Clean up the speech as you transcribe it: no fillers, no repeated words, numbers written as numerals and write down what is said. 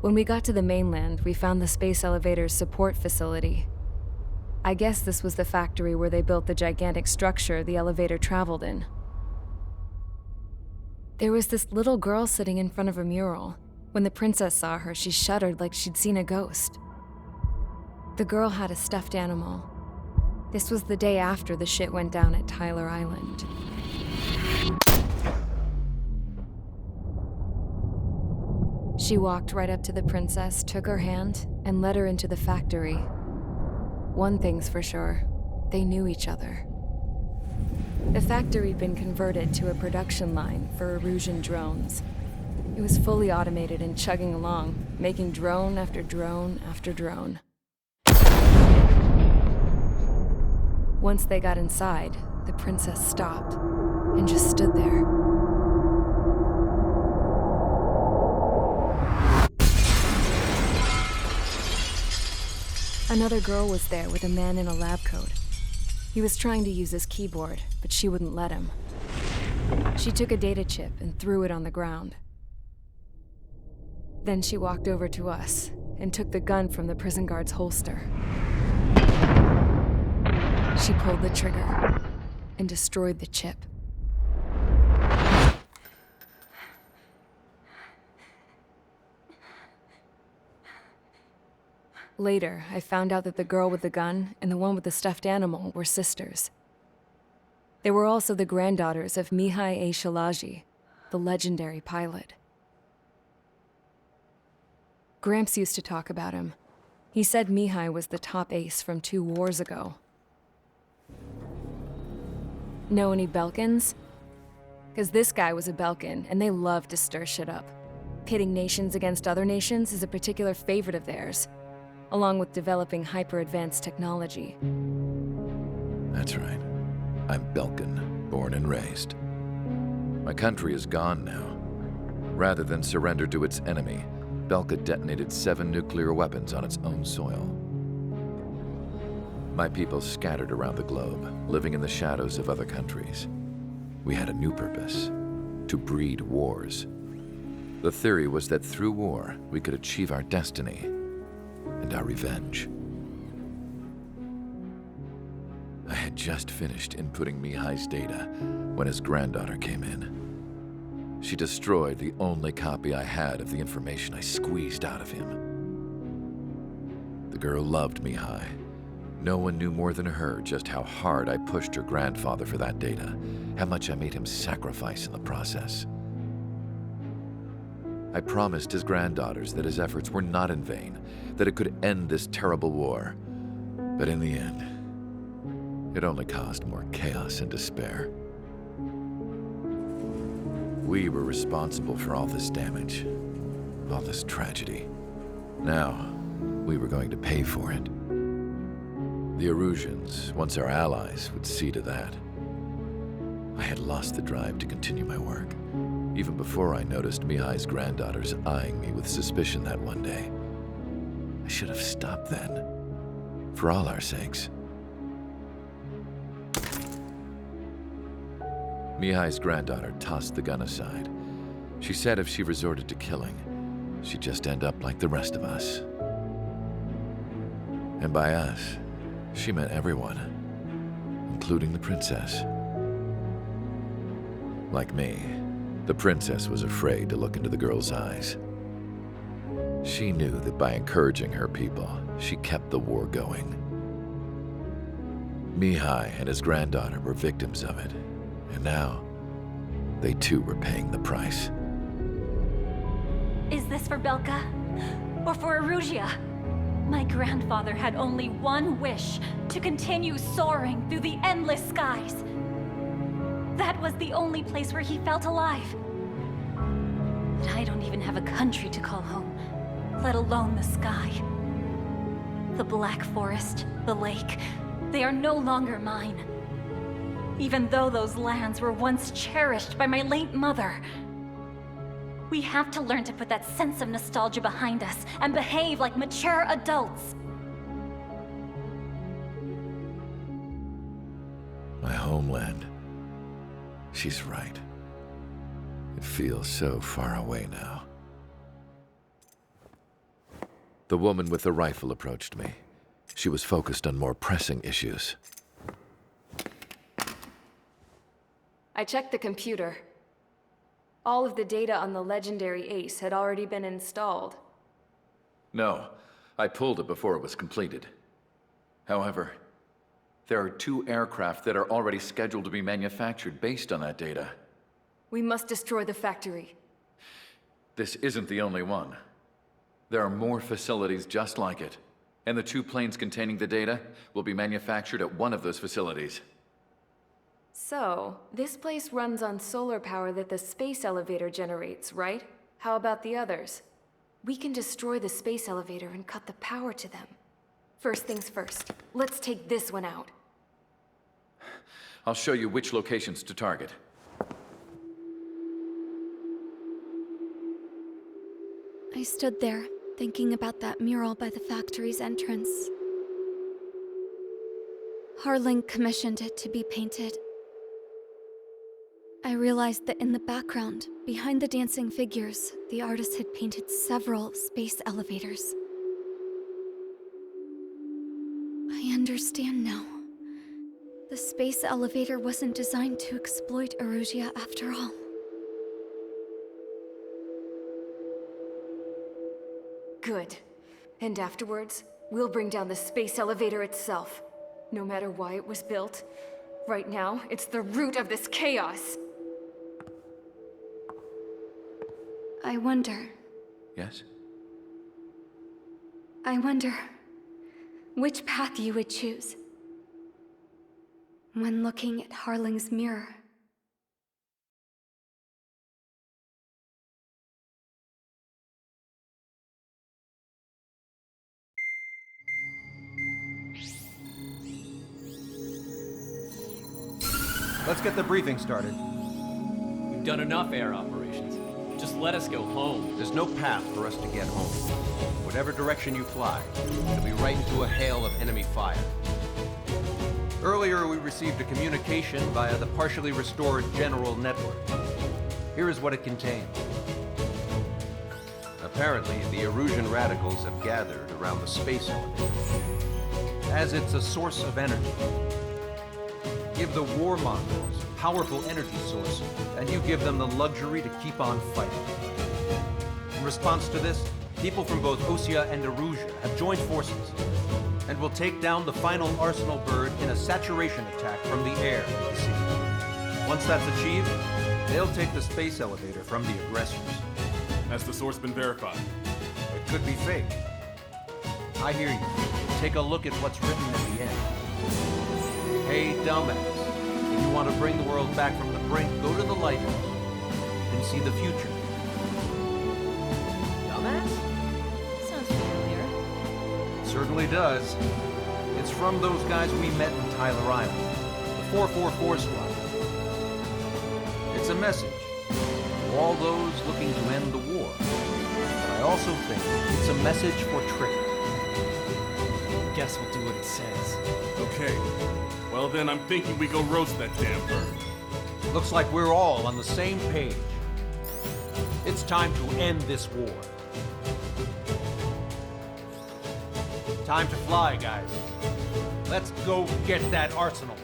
When we got to the mainland, we found the space elevator's support facility. I guess this was the factory where they built the gigantic structure the elevator traveled in. There was this little girl sitting in front of a mural. When the princess saw her, she shuddered like she'd seen a ghost. The girl had a stuffed animal. This was the day after the shit went down at Tyler Island. She walked right up to the princess, took her hand, and led her into the factory. One thing's for sure, they knew each other. The factory'd been converted to a production line for Erusian drones. It was fully automated and chugging along, making drone after drone after drone. Once they got inside, the princess stopped and just stood there. Another girl was there with a man in a lab coat. He was trying to use his keyboard, but she wouldn't let him. She took a data chip and threw it on the ground. Then she walked over to us and took the gun from the prison guard's holster. She pulled the trigger and destroyed the chip. Later, I found out that the girl with the gun and the one with the stuffed animal were sisters. They were also the granddaughters of Mihai A. Shalaji, the legendary pilot. Gramps used to talk about him. He said Mihai was the top ace from 2 wars ago. Know any Belkans? Because this guy was a Belkan, and they love to stir shit up. Pitting nations against other nations is a particular favorite of theirs, along with developing hyper-advanced technology. That's right. I'm Belkan, born and raised. My country is gone now. Rather than surrender to its enemy, Belka detonated 7 nuclear weapons on its own soil. My people scattered around the globe, living in the shadows of other countries. We had a new purpose: to breed wars. The theory was that through war, we could achieve our destiny and our revenge. I had just finished inputting Mihai's data when his granddaughter came in. She destroyed the only copy I had of the information I squeezed out of him. The girl loved Mihai. No one knew more than her just how hard I pushed her grandfather for that data, how much I made him sacrifice in the process. I promised his granddaughters that his efforts were not in vain, that it could end this terrible war. But in the end, it only caused more chaos and despair. We were responsible for all this damage, all this tragedy. Now, we were going to pay for it. The Erusians, once our allies, would see to that. I had lost the drive to continue my work, even before I noticed Mihai's granddaughters eyeing me with suspicion that one day. I should have stopped then, for all our sakes. Mihai's granddaughter tossed the gun aside. She said if she resorted to killing, she'd just end up like the rest of us. And by us, she meant everyone, including the princess. Like me, the princess was afraid to look into the girl's eyes. She knew that by encouraging her people, she kept the war going. Mihai and his granddaughter were victims of it, and now they too were paying the price. Is this for Belka? Or for Erusea? My grandfather had only one wish: to continue soaring through the endless skies. That was the only place where he felt alive. But I don't even have a country to call home, let alone the sky. The Black Forest, the lake, they are no longer mine. Even though those lands were once cherished by my late mother. We have to learn to put that sense of nostalgia behind us and behave like mature adults. My homeland. She's right. It feels so far away now. The woman with the rifle approached me. She was focused on more pressing issues. I checked the computer. All of the data on the legendary Ace had already been installed. No, I pulled it before it was completed. However, there are 2 aircraft that are already scheduled to be manufactured based on that data. We must destroy the factory. This isn't the only one. There are more facilities just like it, and the 2 planes containing the data will be manufactured at one of those facilities. So, this place runs on solar power that the space elevator generates, right? How about the others? We can destroy the space elevator and cut the power to them. First things first, let's take this one out. I'll show you which locations to target. I stood there, thinking about that mural by the factory's entrance. Harling commissioned it to be painted. I realized that in the background, behind the dancing figures, the artist had painted several space elevators. I understand now. The space elevator wasn't designed to exploit Erusia after all. Good. And afterwards, we'll bring down the space elevator itself. No matter why it was built, right now, it's the root of this chaos. I wonder Yes? which path you would choose when looking at Harling's mirror. Let's get the briefing started. We've done enough air operations. Just let us go home. There's no path for us to get home. Whatever direction you fly, it'll be right into a hail of enemy fire. Earlier, we received a communication via the partially restored General Network. Here is what it contained. Apparently, the Erusian radicals have gathered around the space elevator, as it's a source of energy. Give the warmongers a powerful energy source, and you give them the luxury to keep on fighting. In response to this, people from both Osea and Erusia have joined forces, and will take down the final Arsenal bird in a saturation attack from the air and the sea. Once that's achieved, they'll take the space elevator from the aggressors. Has the source been verified? It could be fake. I hear you. Take a look at what's written at the end. Hey, dumbass. If you want to bring the world back from the brink, go to the lighthouse and see the future. Dumbass? Sounds familiar. It certainly does. It's from those guys we met in Tyler Island, the 444 Squad. It's a message to all those looking to end the war. But I also think it's a message for Trigger. Guess we'll do what it says. Okay. Well then, I'm thinking we go roast that damn bird. Looks like we're all on the same page. It's time to end this war. Time to fly, guys. Let's go get that arsenal.